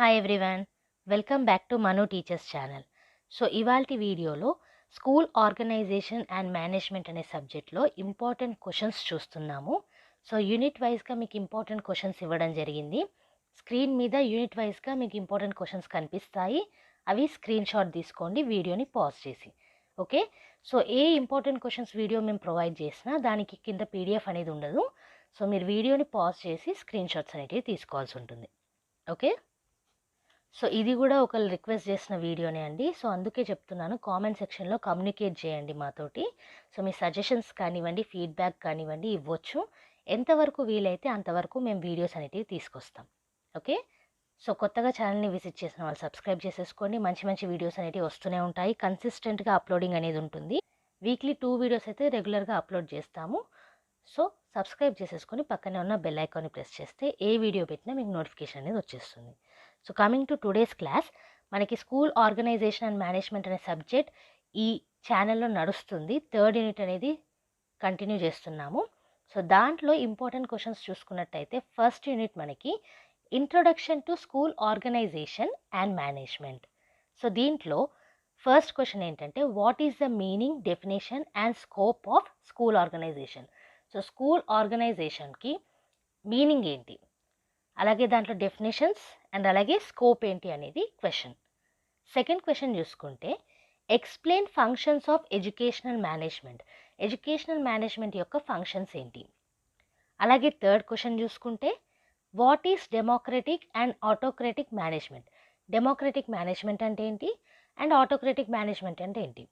Hi everyone, welcome back to Manu teachers channel. So ఇవాల్టి వీడియోలో school organisation and management అనే సబ్జెక్ట్లో important questions చూస్తున్నాము. సో యూనిట్ వైజ్గా మీకు ఇంపార్టెంట్ క్వశ్చన్స్ ఇవ్వడం జరిగింది. స్క్రీన్ మీద యూనిట్ వైజ్గా మీకు ఇంపార్టెంట్ క్వశ్చన్స్ కనిపిస్తాయి. అవి స్క్రీన్ షాట్ తీసుకోండి వీడియోని పాజ్ చేసి. ఓకే, సో ఏ ఇంపార్టెంట్ క్వశ్చన్స్ వీడియో మేము ప్రొవైడ్ చేసినా దానికి కింద పీడిఎఫ్ అనేది ఉండదు. సో మీరు వీడియోని పాజ్ చేసి స్క్రీన్ షాట్స్ అనేటివి తీసుకోవాల్సి ఉంటుంది. ఓకే, సో ఇది కూడా ఒకళ్ళు రిక్వెస్ట్ చేసిన వీడియోనే అండి. సో అందుకే చెప్తున్నాను, కామెంట్ సెక్షన్లో కమ్యూనికేట్ చేయండి మాతోటి. సో మీ సజెషన్స్ కానివ్వండి, ఫీడ్బ్యాక్ కానివ్వండి ఇవ్వచ్చు. ఎంతవరకు వీలైతే అంతవరకు మేము వీడియోస్ అనేటివి తీసుకొస్తాం. ఓకే, సో కొత్తగా ఛానల్ని విజిట్ చేసిన వాళ్ళు సబ్స్క్రైబ్ చేసేసుకోండి. మంచి మంచి వీడియోస్ అనేటివి వస్తూనే ఉంటాయి. కన్సిస్టెంట్గా అప్లోడింగ్ అనేది ఉంటుంది. వీక్లీ 2 వీడియోస్ అయితే రెగ్యులర్గా అప్లోడ్ చేస్తాము. సో సబ్స్క్రైబ్ చేసేసుకొని పక్కనే ఉన్న బెల్ ఐకాన్ని ప్రెస్ చేస్తే ఏ వీడియో పెట్టినా మీకు నోటిఫికేషన్ అనేది వచ్చేస్తుంది. So coming to today's class, మనకి స్కూల్ ఆర్గనైజేషన్ అండ్ మేనేజ్మెంట్ అనే సబ్జెక్ట్ ఈ ఛానల్లో నడుస్తుంది. 3rd యూనిట్ అనేది కంటిన్యూ చేస్తున్నాము. సో దాంట్లో ఇంపార్టెంట్ క్వశ్చన్స్ చూసుకున్నట్టయితే ఫస్ట్ యూనిట్ మనకి introduction to school organisation and management. So దీంట్లో ఫస్ట్ క్వశ్చన్ ఏంటంటే, what is the meaning, definition and scope of school organisation. So school ఆర్గనైజేషన్కి మీనింగ్ ఏంటి, అలాగే దాంట్లో డెఫినేషన్స్ అండ్ అలాగే స్కోప్ ఏంటి అనేది క్వశ్చన్. సెకండ్ క్వశ్చన్ చూసుకుంటే, explain functions of educational management. Educational management యొక్క ఫంక్షన్స్ ఏంటి. అలాగే థర్డ్ క్వశ్చన్ చూసుకుంటే, what is democratic and autocratic management. Democratic management అంటే ఏంటి అండ్ ఆటోక్రటిక్ మేనేజ్మెంట్ అంటే ఏంటి.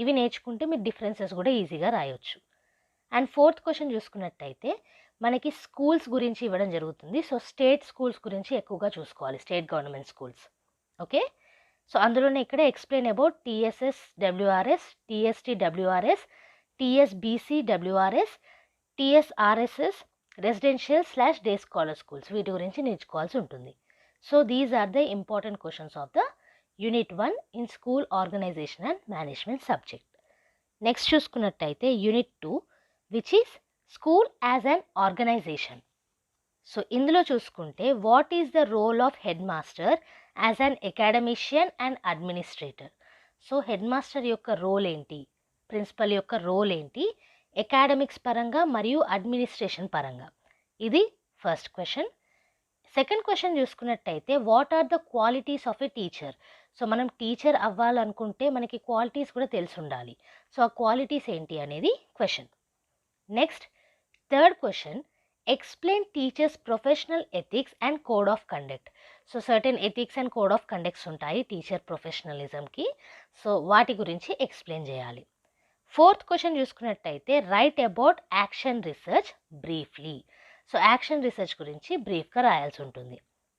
ఇవి నేర్చుకుంటే మీరు డిఫరెన్సెస్ కూడా ఈజీగా రాయొచ్చు. అండ్ ఫోర్త్ క్వశ్చన్ చూసుకున్నట్టయితే మనకి స్కూల్స్ గురించి ఇవ్వడం జరుగుతుంది. సో స్టేట్ స్కూల్స్ గురించి ఎక్కువగా చూసుకోవాలి, state government schools. Okay, so అందులోనే ఇక్కడ explain about TSS WRS, TST WRS, TSBC WRS, TSRSS, residential day scholar schools, వీటి గురించి నేర్చుకోవాల్సి ఉంటుంది. So these are the important questions of the unit 1 in school organisation and management subject. Next చూసుకున్నట్టయితే unit 2 which is school as an organisation. So ఇందులో చూసుకుంటే, what is the role of head master as an academician and administrator. So head master యొక్క role ఏంటి, principal యొక్క role ఏంటి academics పరంగా మరియు administration పరంగా. ఇది ఫస్ట్ క్వశ్చన్. సెకండ్ క్వశ్చన్ చూసుకున్నట్టయితే, what are the qualities of a teacher. So మనం టీచర్ అవ్వాలనుకుంటే మనకి క్వాలిటీస్ కూడా తెలిసి ఉండాలి. సో ఆ క్వాలిటీస్ ఏంటి అనేది question. Next third question, explain teachers professional ethics and code of conduct. So certain ethics and code of conducts ఉంటాయి టీచర్ ప్రొఫెషనలిజంకి. సో వాటి గురించి ఎక్స్ప్లెయిన్ చేయాలి. ఫోర్త్ క్వశ్చన్ చూసుకున్నట్టయితే, write about action research briefly. So action research గురించి బ్రీఫ్గా రాయాల్సి ఉంటుంది.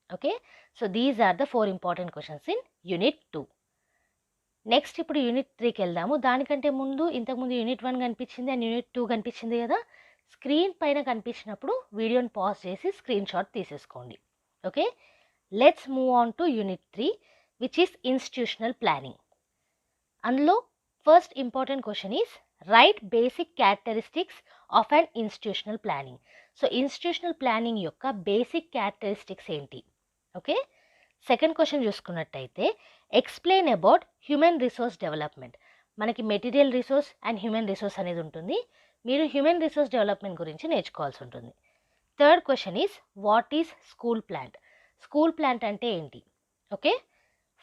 Okay, so these are the 4 important questions in unit 2. నెక్స్ట్ ఇప్పుడు యూనిట్ 3కి వెళ్దాము. దానికంటే ముందు ఇంతకుముందు యూనిట్ 1 కనిపించింది అండ్ యూనిట్ 2 కనిపించింది కదా. స్క్రీన్ పైన కనిపించినప్పుడు వీడియోని పాజ్ చేసి స్క్రీన్ షాట్ తీసేసుకోండి. Okay, let's move on to unit 3 which is institutional planning. అందులో first important question is write basic characteristics of an institutional planning. So institutional planning యొక్క బేసిక్ క్యారెక్టరిస్టిక్స్ ఏంటి. ఓకే, సెకండ్ క్వశ్చన్ చూసుకున్నట్టయితే, explain about human resource development. మనకి material resource and human resource అనేది ఉంటుంది. మీరు human resource development గురించి నేర్చుకోవాల్సి ఉంటుంది. Third question is what is school plant. School plant అంటే ఏంటి. ఓకే,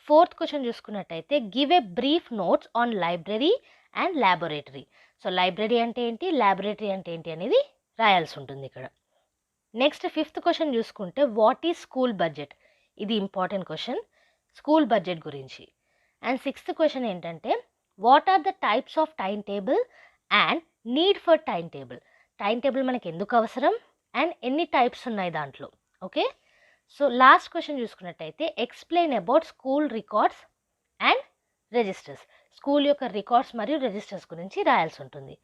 ఫోర్త్ క్వశ్చన్ చూసుకున్నట్టయితే, give a brief notes on library and laboratory. So library అంటే ఏంటి, ల్యాబొరేటరీ అంటే ఏంటి అనేది రాయాల్సి ఉంటుంది ఇక్కడ. నెక్స్ట్ ఫిఫ్త్ క్వశ్చన్ చూసుకుంటే, వాట్ ఈస్ స్కూల్ బడ్జెట్. ఇది ఇంపార్టెంట్ క్వశ్చన్, స్కూల్ బడ్జెట్ గురించి. అండ్ సిక్స్త్ క్వశ్చన్ ఏంటంటే, what are the types of time table and need for time table. Time table మనకి ఎందుకు అవసరం అండ్ ఎన్ని టైప్స్ ఉన్నాయి దాంట్లో. ఓకే, సో లాస్ట్ క్వశ్చన్ చూసుకున్నట్టయితే, explain about school records and registers. School యొక్క రికార్డ్స్ మరియు రిజిస్టర్స్ గురించి రాయాల్సి ఉంటుంది.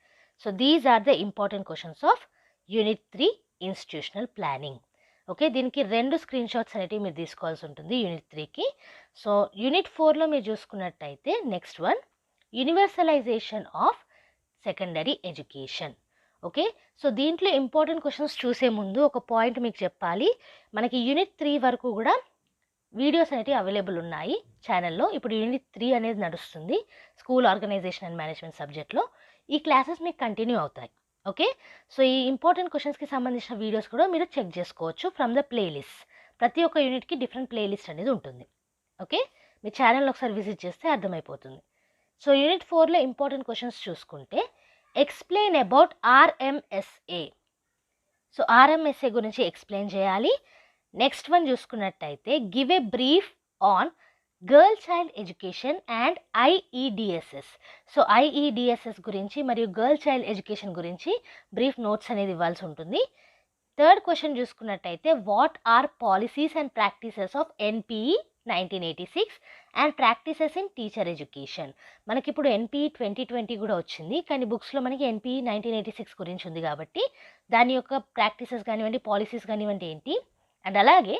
So these are the important questions of unit 3 institutional planning. Okay, దీనికి 2 స్క్రీన్ షాట్స్ అనేవి మీరు తీసుకోవాల్సి ఉంటుంది యూనిట్ 3కి. సో యూనిట్ 4లో మీరు చూసుకున్నట్టయితే next one, universalisation of secondary education. Okay, so దీంట్లో ఇంపార్టెంట్ క్వశ్చన్స్ చూసే ముందు ఒక పాయింట్ మీకు చెప్పాలి. మనకి యూనిట్ 3 వరకు కూడా వీడియోస్ అనేవి అవైలబుల్ ఉన్నాయి ఛానల్లో. ఇప్పుడు యూనిట్ 3 అనేది నడుస్తుంది స్కూల్ ఆర్గనైజేషన్ అండ్ మేనేజ్మెంట్ సబ్జెక్ట్లో. ఈ క్లాసెస్ మీకు కంటిన్యూ అవుతాయి. ఓకే, సో ఈ ఇంపార్టెంట్ క్వశ్చన్స్కి సంబంధించిన వీడియోస్ కూడా మీరు చెక్ చేసుకోవచ్చు ఫ్రమ్ ద ప్లేలిస్ట్. ప్రతి ఒక్క యూనిట్కి డిఫరెంట్ ప్లేలిస్ట్ అనేది ఉంటుంది. ఓకే, మీ ఛానల్లో ఒకసారి విజిట్ చేస్తే అర్థమైపోతుంది. సో యూనిట్ 4లో ఇంపార్టెంట్ క్వశ్చన్స్ చూసుకుంటే explain about RMSA. So RMSA గురించి ఎక్స్ప్లెయిన్ చేయాలి. నెక్స్ట్ వన్ చూసుకున్నట్టయితే give a brief on girl child education and IEDSS. So IEDSS గురించి మరియు గర్ల్ చైల్డ్ ఎడ్యుకేషన్ గురించి బ్రీఫ్ నోట్స్ అనేది ఇవ్వాల్సి ఉంటుంది. థర్డ్ క్వశ్చన్ చూసుకున్నట్టయితే what are policies and practices of NPE 1986 and practices in teacher education. మనకి ఇప్పుడు ఎన్పిఈ 2020 కూడా వచ్చింది, కానీ బుక్స్లో మనకి ఎన్పిఈ 1986 గురించి ఉంది కాబట్టి దాని యొక్క ప్రాక్టీసెస్ కానివ్వండి, పాలసీస్ కానివ్వండి ఏంటి, అండ్ అలాగే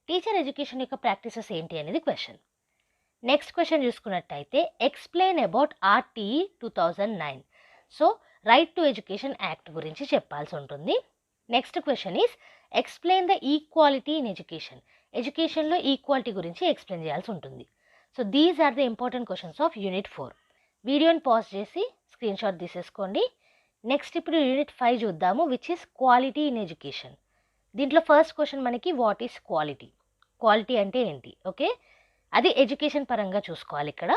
టీచర్ ఎడ్యుకేషన్ యొక్క ప్రాక్టీసెస్ ఏంటి అనేది క్వశ్చన్. నెక్స్ట్ క్వశ్చన్ చూసుకున్నట్టయితే explain about RTE 2009. So right to education act గురించి చెప్పాల్సి ఉంటుంది. Next question is explain the equality in education. ఎడ్యుకేషన్లో ఈక్వాలిటీ గురించి ఎక్స్ప్లెయిన్ చేయాల్సి ఉంటుంది. So these are the important questions of unit 4. వీడియోని పాజ్ చేసి స్క్రీన్ షాట్ తీసేసుకోండి. నెక్స్ట్ ఇప్పుడు యూనిట్ 5 చూద్దాము, which is quality in education. దీంట్లో ఫస్ట్ క్వశ్చన్ మనకి వాట్ ఈస్ క్వాలిటీ, క్వాలిటీ అంటే ఏంటి, ఓకే, అది ఎడ్యుకేషన్ పరంగా చూసుకోవాలి ఇక్కడ.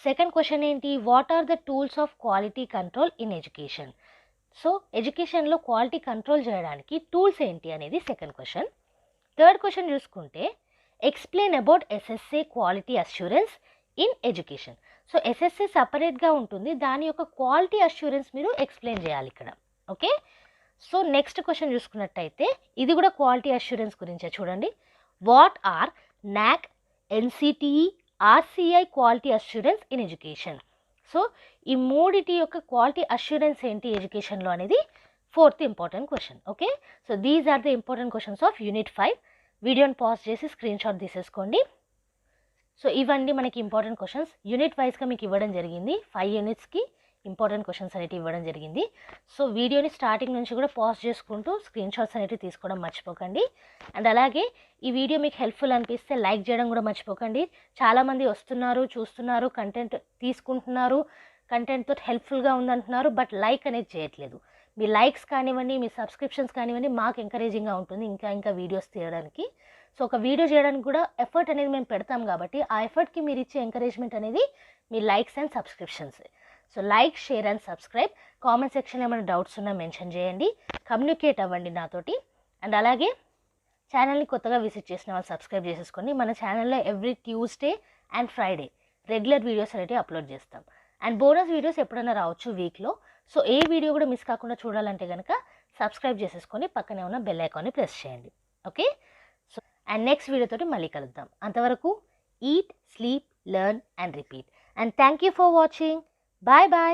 సెకండ్ క్వశ్చన్ ఏంటి, what are the tools of quality control in education. So ఎడ్యుకేషన్లో క్వాలిటీ కంట్రోల్ చేయడానికి టూల్స్ ఏంటి అనేది సెకండ్ క్వశ్చన్. థర్డ్ క్వశ్చన్ చూసుకుంటే explain about SSA quality assurance in education. So SSA సపరేట్గా ఉంటుంది, దాని యొక్క క్వాలిటీ అష్యూరెన్స్ మీరు ఎక్స్ప్లెయిన్ చేయాలి ఇక్కడ. ఓకే, సో నెక్స్ట్ క్వశ్చన్ చూసుకున్నట్టయితే ఇది కూడా క్వాలిటీ అష్యూరెన్స్ గురించే. చూడండి, what are NAAC, NCTE, RCI quality assurance in education. So ఈ మూడిటి యొక్క క్వాలిటీ అష్యూరెన్స్ ఏంటి ఎడ్యుకేషన్లో అనేది fourth important question. Okay, so these are the important questions of unit 5. వీడియోని పాజ్ చేసి స్క్రీన్ షాట్ తీసేసుకోండి. సో ఇవన్నీ మనకి ఇంపార్టెంట్ క్వశ్చన్స్ యూనిట్ వైజ్గా మీకు ఇవ్వడం జరిగింది. 5 యూనిట్స్కి ఇంపార్టెంట్ క్వశ్చన్స్ అనేవి ఇవ్వడం జరిగింది. సో వీడియోని స్టార్టింగ్ నుంచి కూడా పాజ్ చేసుకుంటూ స్క్రీన్ షాట్స్ అనేవి తీసుకోవడం మర్చిపోకండి. అండ్ అలాగే ఈ వీడియో మీకు హెల్ప్ఫుల్ అనిపిస్తే లైక్ చేయడం కూడా మర్చిపోకండి. చాలామంది వస్తున్నారు, చూస్తున్నారు, కంటెంట్ తీసుకుంటున్నారు, కంటెంట్తో హెల్ప్ఫుల్గా ఉందంటున్నారు, బట్ లైక్ అనేది చేయట్లేదు. మీ లైక్స్ కానివ్వండి, మీ సబ్స్క్రిప్షన్స్ కానివ్వండి మాకు ఎంకరేజింగ్గా ఉంటుంది ఇంకా వీడియోస్ తీయడానికి. సో ఒక వీడియో చేయడానికి కూడా ఎఫర్ట్ అనేది మేము పెడతాం కాబట్టి ఆ ఎఫర్ట్కి మీరు ఇచ్చే ఎంకరేజ్మెంట్ అనేది మీ likes and subscriptions. So like, share and subscribe. Comment సెక్షన్లో ఏమైనా డౌట్స్ ఉన్నా మెన్షన్ చేయండి, కమ్యూనికేట్ అవ్వండి నాతోటి. అండ్ అలాగే ఛానల్ని కొత్తగా విజిట్ చేసిన వాళ్ళు సబ్స్క్రైబ్ చేసేసుకోండి. మన ఛానల్లో every Tuesday and Friday regular videos అనేవి అప్లోడ్ చేస్తాం. అండ్ బోనస్ వీడియోస్ ఎప్పుడైనా రావచ్చు వీక్లో. సో ఏ వీడియో కూడా మిస్ కాకుండా చూడాలంటే కనుక సబ్స్క్రైబ్ చేసేసుకొని పక్కనే ఉన్న బెల్ ఐకాన్ని ప్రెస్ చేయండి. ఓకే, సో అండ్ నెక్స్ట్ వీడియోతోటి మళ్ళీ కలుద్దాం. అంతవరకు eat, sleep, learn and repeat. And thank you for watching. Bye bye.